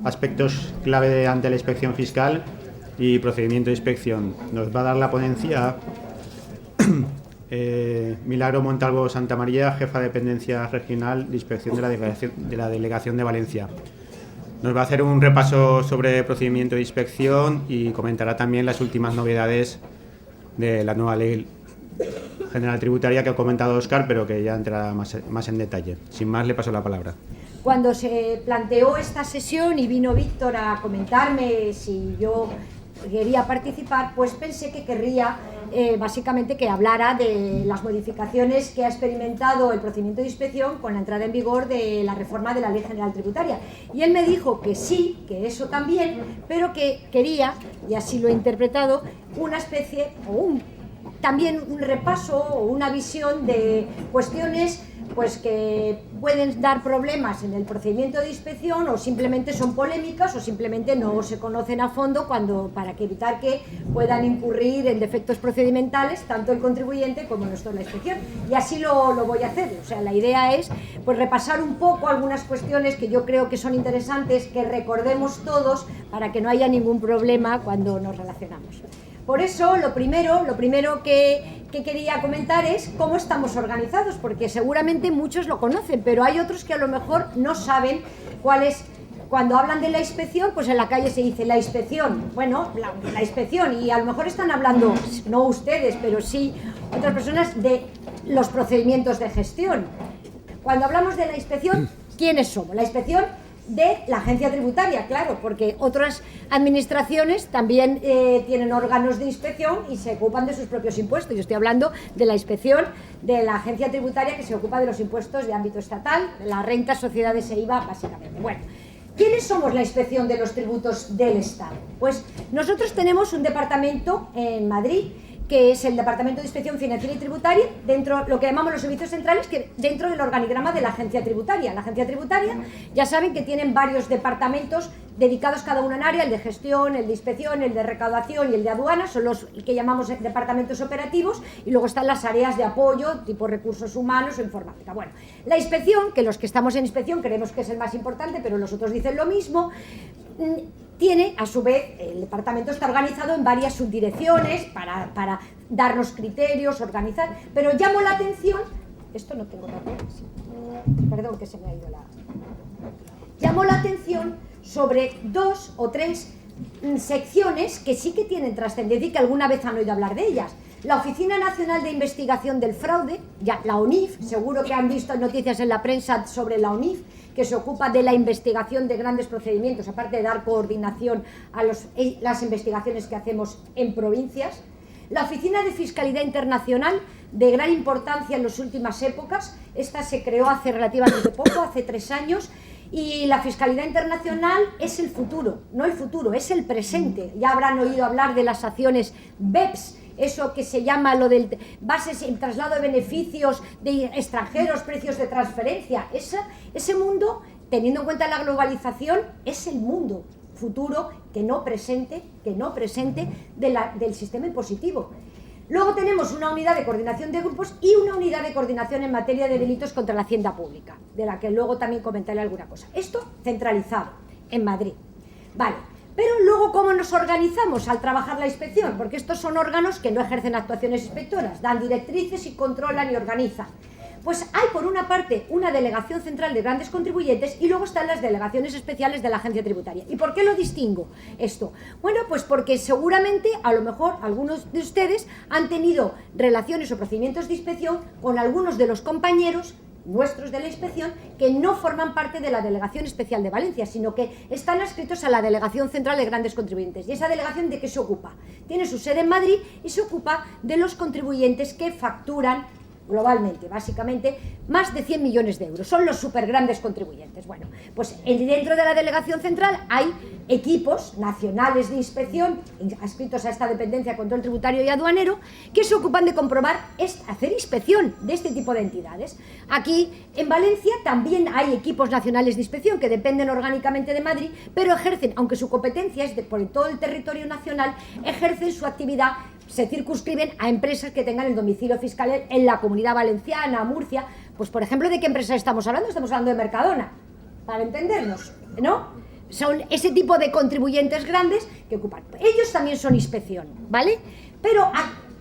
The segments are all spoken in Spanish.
aspectos clave ante la inspección fiscal y procedimiento de inspección. Nos va a dar la ponencia Milagro Montalvo Santamaría, jefa de dependencia regional de inspección de la Delegación de Valencia. Nos va a hacer un repaso sobre procedimiento de inspección y comentará también las últimas novedades de la nueva ley general tributaria que ha comentado Óscar, pero que ya entrará más en detalle. Sin más, le paso la palabra. Cuando se planteó esta sesión y vino Víctor a comentarme si yo quería participar, pues pensé que querría básicamente que hablara de las modificaciones que ha experimentado el procedimiento de inspección con la entrada en vigor de la reforma de la Ley General Tributaria. Y él me dijo que sí, que eso también, pero que quería, y así lo he interpretado, una especie o también un repaso o una visión de cuestiones pues que pueden dar problemas en el procedimiento de inspección, o simplemente son polémicas, o simplemente no se conocen a fondo para evitar que puedan incurrir en defectos procedimentales tanto el contribuyente como nosotros la inspección. Y así lo voy a hacer. O sea, la idea es pues repasar un poco algunas cuestiones que yo creo que son interesantes, que recordemos todos para que no haya ningún problema cuando nos relacionamos. Por eso, lo primero que quería comentar es cómo estamos organizados, porque seguramente muchos lo conocen, pero hay otros que a lo mejor no saben cuál es. Cuando hablan de la inspección, pues en la calle se dice la inspección. Bueno, la inspección, y a lo mejor están hablando, no ustedes, pero sí otras personas, de los procedimientos de gestión. Cuando hablamos de la inspección, ¿quiénes somos? La inspección de la agencia tributaria, claro, porque otras administraciones también tienen órganos de inspección y se ocupan de sus propios impuestos. Yo estoy hablando de la inspección de la agencia tributaria que se ocupa de los impuestos de ámbito estatal, de las rentas, sociedades e IVA, básicamente. Bueno, ¿quiénes somos la inspección de los tributos del Estado? Pues nosotros tenemos un departamento en Madrid, que es el Departamento de Inspección Financiera y Tributaria, dentro de lo que llamamos los servicios centrales, que dentro del organigrama de la agencia tributaria. La agencia tributaria, ya saben que tienen varios departamentos dedicados cada uno en área, el de gestión, el de inspección, el de recaudación y el de aduanas, son los que llamamos departamentos operativos, y luego están las áreas de apoyo, tipo recursos humanos o informática. Bueno, la inspección, que los que estamos en inspección creemos que es el más importante, pero los otros dicen lo mismo, tiene, a su vez, el departamento está organizado en varias subdirecciones para darnos criterios, organizar, pero llamo la atención, esto no tengo papel, sí. Perdón que se me ha ido llamo la atención sobre 2 o 3 secciones que sí que tienen trascendencia y que alguna vez han oído hablar de ellas. La Oficina Nacional de Investigación del Fraude, ya, la ONIF, seguro que han visto noticias en la prensa sobre la ONIF, que se ocupa de la investigación de grandes procedimientos, aparte de dar coordinación a las investigaciones que hacemos en provincias. La Oficina de Fiscalidad Internacional, de gran importancia en las últimas épocas, esta se creó hace relativamente poco, hace 3 años, y la fiscalidad internacional es el futuro, no el futuro, es el presente. Ya habrán oído hablar de las acciones BEPS, eso que se llama lo del bases en traslado de beneficios de extranjeros, precios de transferencia. Ese mundo, teniendo en cuenta la globalización, es el mundo futuro que no presente del sistema impositivo. Luego tenemos una unidad de coordinación de grupos y una unidad de coordinación en materia de delitos contra la hacienda pública, de la que luego también comentaré alguna cosa. Esto centralizado en Madrid. Vale. Pero luego, ¿cómo nos organizamos al trabajar la inspección? Porque estos son órganos que no ejercen actuaciones inspectoras, dan directrices y controlan y organizan. Pues hay, por una parte, una delegación central de grandes contribuyentes y luego están las delegaciones especiales de la agencia tributaria. ¿Y por qué lo distingo esto? Bueno, pues porque seguramente, a lo mejor, algunos de ustedes han tenido relaciones o procedimientos de inspección con algunos de los compañeros nuestros de la inspección que no forman parte de la Delegación Especial de Valencia, sino que están adscritos a la Delegación Central de Grandes Contribuyentes. ¿Y esa delegación de qué se ocupa? Tiene su sede en Madrid y se ocupa de los contribuyentes que facturan globalmente, básicamente, más de 100 millones de euros. Son los súper grandes contribuyentes. Bueno, pues dentro de la Delegación Central hay equipos nacionales de inspección adscritos a esta dependencia de control tributario y aduanero que se ocupan de comprobar, hacer inspección de este tipo de entidades. Aquí en Valencia también hay equipos nacionales de inspección que dependen orgánicamente de Madrid, pero ejercen, aunque su competencia es por todo el territorio nacional, ejercen su actividad, se circunscriben a empresas que tengan el domicilio fiscal en la Comunidad Valenciana, Murcia. Pues por ejemplo, ¿de qué empresa estamos hablando? Estamos hablando de Mercadona, para entendernos, ¿no? son ese tipo de contribuyentes grandes que ocupan. Ellos también son inspección, ¿vale? Pero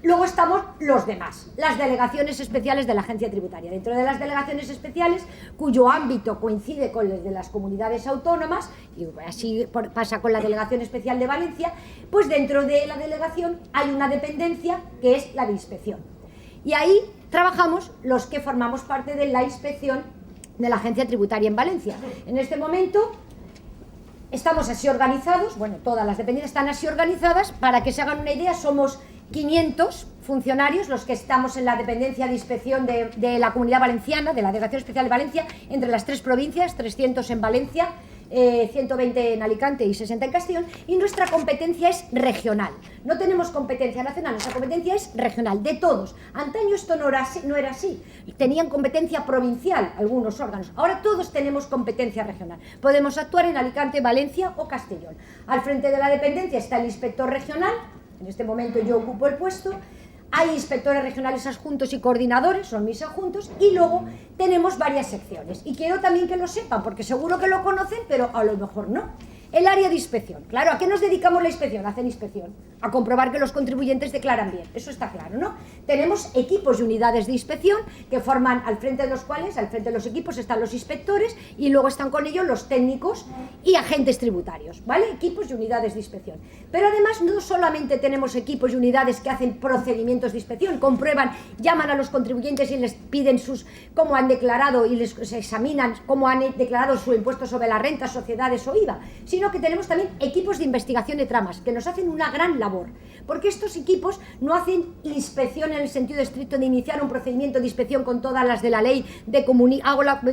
luego estamos los demás, las delegaciones especiales de la agencia tributaria. Dentro de las delegaciones especiales, cuyo ámbito coincide con el de las comunidades autónomas, y así pasa con la Delegación Especial de Valencia, pues dentro de la delegación hay una dependencia que es la de inspección. Y ahí trabajamos los que formamos parte de la inspección de la agencia tributaria en Valencia. En este momento estamos así organizados, bueno, todas las dependencias están así organizadas. Para que se hagan una idea, somos 500 funcionarios los que estamos en la dependencia de inspección de la Comunidad Valenciana, de la Delegación Especial de Valencia, entre las 3 provincias, 300 en Valencia, 120 en Alicante y 60 en Castellón, y nuestra competencia es regional. No tenemos competencia nacional, nuestra competencia es regional, de todos. Antaño esto no era así, tenían competencia provincial algunos órganos, ahora todos tenemos competencia regional. Podemos actuar en Alicante, Valencia o Castellón. Al frente de la dependencia está el inspector regional, en este momento yo ocupo el puesto. Hay inspectores regionales adjuntos y coordinadores, son mis adjuntos, y luego tenemos varias secciones. Y quiero también que lo sepan, porque seguro que lo conocen, pero a lo mejor no. El área de inspección. Claro, ¿a qué nos dedicamos la inspección? A hacer inspección, a comprobar que los contribuyentes declaran bien. Eso está claro, ¿no? Tenemos equipos y unidades de inspección que forman, al frente de los cuales, al frente de los equipos están los inspectores y luego están con ellos los técnicos y agentes tributarios, ¿vale? Equipos y unidades de inspección. Pero además no solamente tenemos equipos y unidades que hacen procedimientos de inspección, comprueban, llaman a los contribuyentes y les piden cómo han declarado y les examinan cómo han declarado su impuesto sobre la renta, sociedades o IVA, sino que tenemos también equipos de investigación de tramas que nos hacen una gran labor, porque estos equipos no hacen inspección en el sentido estricto de iniciar un procedimiento de inspección con todas las de la ley,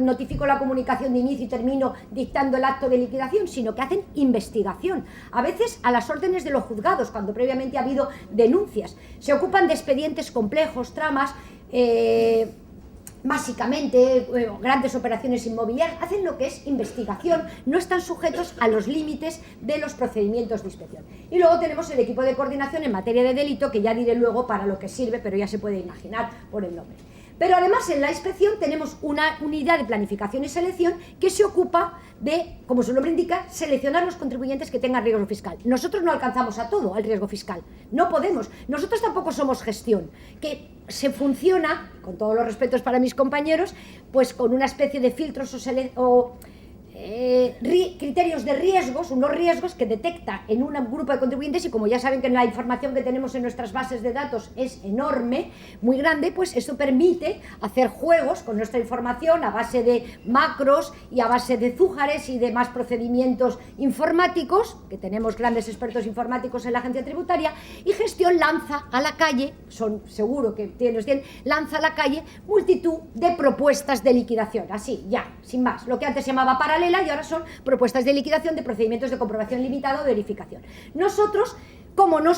notifico la comunicación de inicio y termino dictando el acto de liquidación, sino que hacen investigación, a veces a las órdenes de los juzgados, cuando previamente ha habido denuncias. Se ocupan de expedientes complejos, tramas, básicamente grandes operaciones inmobiliarias, hacen lo que es investigación, no están sujetos a los límites de los procedimientos de inspección. Y luego tenemos el equipo de coordinación en materia de delito, que ya diré luego para lo que sirve, pero ya se puede imaginar por el nombre. Pero además en la inspección tenemos una unidad de planificación y selección que se ocupa de, como su nombre indica, seleccionar los contribuyentes que tengan riesgo fiscal. Nosotros no alcanzamos a todo al riesgo fiscal, no podemos. Nosotros tampoco somos gestión, que se funciona, con todos los respetos para mis compañeros, pues con una especie de filtros criterios de riesgos, unos riesgos que detecta en un grupo de contribuyentes, y como ya saben que la información que tenemos en nuestras bases de datos es enorme, muy grande, pues esto permite hacer juegos con nuestra información a base de macros y a base de zújares y demás procedimientos informáticos, que tenemos grandes expertos informáticos en la agencia tributaria, y gestión lanza a la calle, seguro que lanza a la calle multitud de propuestas de liquidación, así, ya, sin más, lo que antes se llamaba paralela y ahora son propuestas de liquidación de procedimientos de comprobación limitada o verificación. Nosotros, como no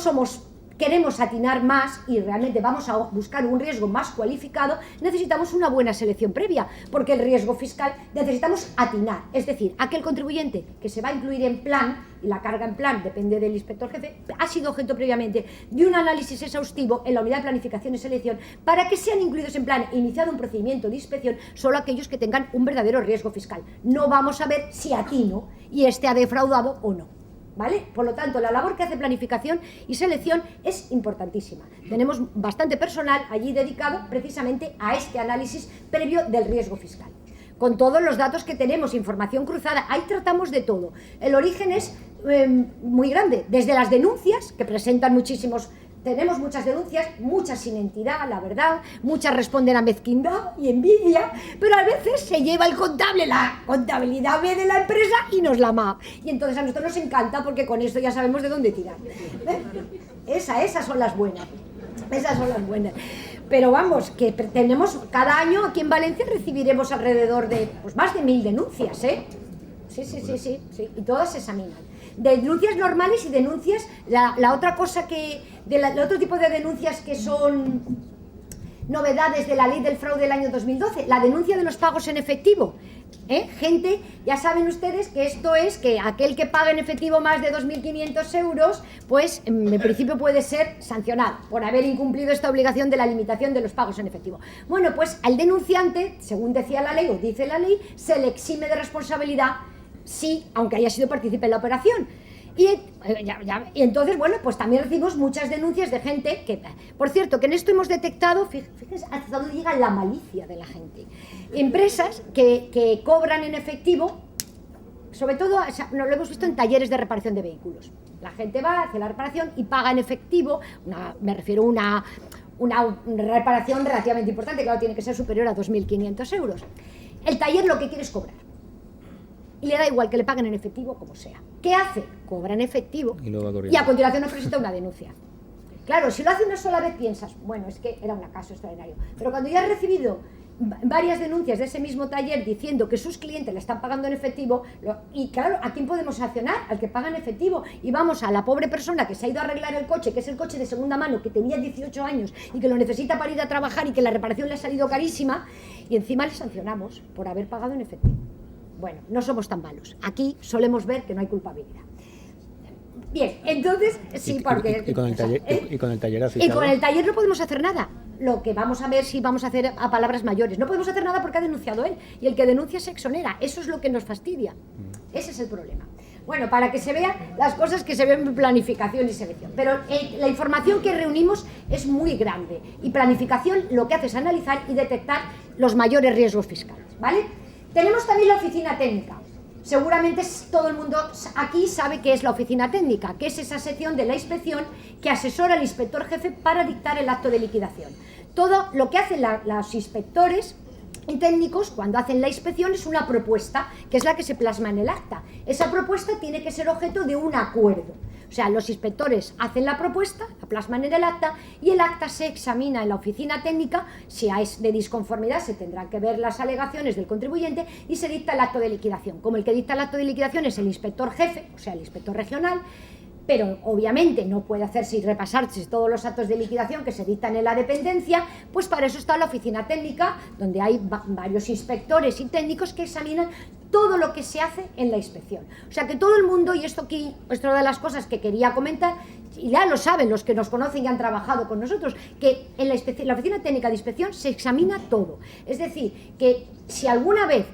queremos atinar más y realmente vamos a buscar un riesgo más cualificado, necesitamos una buena selección previa, porque el riesgo fiscal necesitamos atinar, es decir, aquel contribuyente que se va a incluir en plan, y la carga en plan depende del inspector jefe, ha sido objeto previamente de un análisis exhaustivo en la unidad de planificación y selección para que sean incluidos en plan e iniciado un procedimiento de inspección solo aquellos que tengan un verdadero riesgo fiscal. No vamos a ver si atino y este ha defraudado o no, ¿vale? Por lo tanto, la labor que hace planificación y selección es importantísima. Tenemos bastante personal allí dedicado precisamente a este análisis previo del riesgo fiscal. Con todos los datos que tenemos, información cruzada, ahí tratamos de todo. El origen es muy grande, desde las denuncias, que presentan tenemos muchas denuncias, muchas sin entidad, la verdad, muchas responden a mezquindad y envidia, pero a veces se lleva el contable, la contabilidad B de la empresa y nos la ma. Y entonces a nosotros nos encanta porque con esto ya sabemos de dónde tirar. Esas son las buenas. Esas son las buenas. Pero vamos, que tenemos cada año aquí en Valencia recibiremos alrededor de más de 1000 denuncias, ¿eh? Sí, y todas se examinan. De denuncias normales y denuncias, la otra cosa el otro tipo de denuncias que son novedades de la ley del fraude del año 2012, la denuncia de los pagos en efectivo. Gente, ya saben ustedes que esto es que aquel que paga en efectivo más de 2.500 euros, pues en principio puede ser sancionado por haber incumplido esta obligación de la limitación de los pagos en efectivo. Bueno, pues al denunciante, según decía la ley o dice la ley, se le exime de responsabilidad sí, aunque haya sido partícipe en la operación. Y entonces, bueno, pues también recibimos muchas denuncias de gente que, por cierto, que en esto hemos detectado, fíjense hasta dónde llega la malicia de la gente. Empresas que cobran en efectivo, sobre todo, o sea, lo hemos visto en talleres de reparación de vehículos. La gente va, hace la reparación y paga en efectivo, me refiero a una reparación relativamente importante, claro, tiene que ser superior a 2.500 euros. El taller lo que quiere es cobrar. Y le da igual que le paguen en efectivo como sea. ¿Qué hace? Cobra en efectivo y a continuación nos presenta una denuncia. Claro, si lo hace una sola vez piensas, bueno, es que era un caso extraordinario. Pero cuando ya has recibido varias denuncias de ese mismo taller diciendo que sus clientes le están pagando en efectivo, y claro, ¿a quién podemos accionar? Al que paga en efectivo. Y vamos a la pobre persona que se ha ido a arreglar el coche, que es el coche de segunda mano, que tenía 18 años y que lo necesita para ir a trabajar y que la reparación le ha salido carísima, y encima le sancionamos por haber pagado en efectivo. Bueno, no somos tan malos. Aquí solemos ver que no hay culpabilidad. Bien, entonces, sí, porque... ¿Y con el taller, ¿y con el taller Y con el taller no podemos hacer nada. Lo que vamos a ver si vamos a hacer a palabras mayores. No podemos hacer nada porque ha denunciado él. Y el que denuncia se exonera. Eso es lo que nos fastidia. Ese es el problema. Bueno, para que se vean las cosas que se ven en planificación y selección. Pero la información que reunimos es muy grande. Y planificación lo que hace es analizar y detectar los mayores riesgos fiscales, ¿vale? Tenemos también la oficina técnica. Seguramente todo el mundo aquí sabe qué es la oficina técnica, que es esa sección de la inspección que asesora al inspector jefe para dictar el acto de liquidación. Todo lo que hacen los inspectores y técnicos cuando hacen la inspección es una propuesta, que es la que se plasma en el acta. Esa propuesta tiene que ser objeto de un acuerdo. O sea, los inspectores hacen la propuesta, la plasman en el acta y el acta se examina en la oficina técnica. Si es de disconformidad se tendrán que ver las alegaciones del contribuyente y se dicta el acto de liquidación. Como el que dicta el acto de liquidación es el inspector jefe, o sea, el inspector regional, pero obviamente no puede hacerse y repasarse todos los actos de liquidación que se dictan en la dependencia, pues para eso está la oficina técnica, donde hay varios inspectores y técnicos que examinan todo lo que se hace en la inspección. O sea que todo el mundo, y esto aquí es una de las cosas que quería comentar, y ya lo saben los que nos conocen y han trabajado con nosotros, que en la oficina técnica de inspección se examina todo. Es decir, que si alguna vez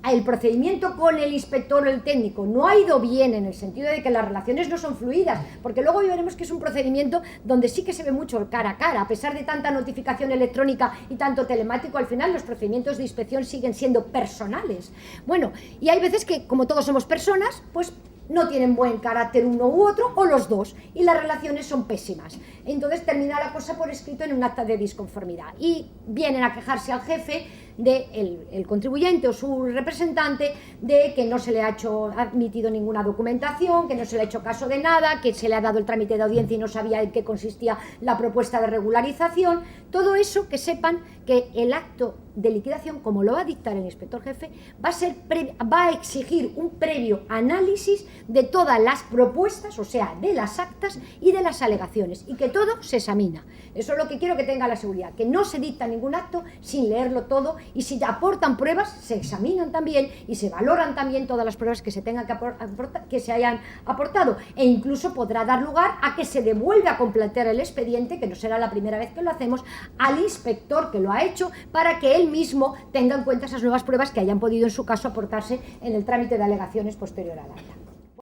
el procedimiento con el inspector o el técnico no ha ido bien, en el sentido de que las relaciones no son fluidas, porque luego veremos que es un procedimiento donde sí que se ve mucho cara a cara, a pesar de tanta notificación electrónica y tanto telemático, al final los procedimientos de inspección siguen siendo personales. Bueno, y hay veces que, como todos somos personas, pues no tienen buen carácter uno u otro, o los dos, y las relaciones son pésimas. Entonces termina la cosa por escrito en un acta de disconformidad, y vienen a quejarse al jefe del contribuyente o su representante de que no se le ha admitido ninguna documentación, que no se le ha hecho caso de nada, que se le ha dado el trámite de audiencia y no sabía en qué consistía la propuesta de regularización. Todo eso, que sepan que el acto de liquidación, como lo va a dictar el inspector jefe, va a exigir un previo análisis de todas las propuestas, o sea, de las actas y de las alegaciones, y que todo se examina. Eso es lo que quiero que tenga la seguridad, que no se dicta ningún acto sin leerlo todo, y si aportan pruebas, se examinan también y se valoran también todas las pruebas que se tengan que se hayan aportado, e incluso podrá dar lugar a que se devuelva a completar el expediente, que no será la primera vez que lo hacemos, al inspector que lo ha hecho, para que él mismo tenga en cuenta esas nuevas pruebas que hayan podido en su caso aportarse en el trámite de alegaciones posterior al acta.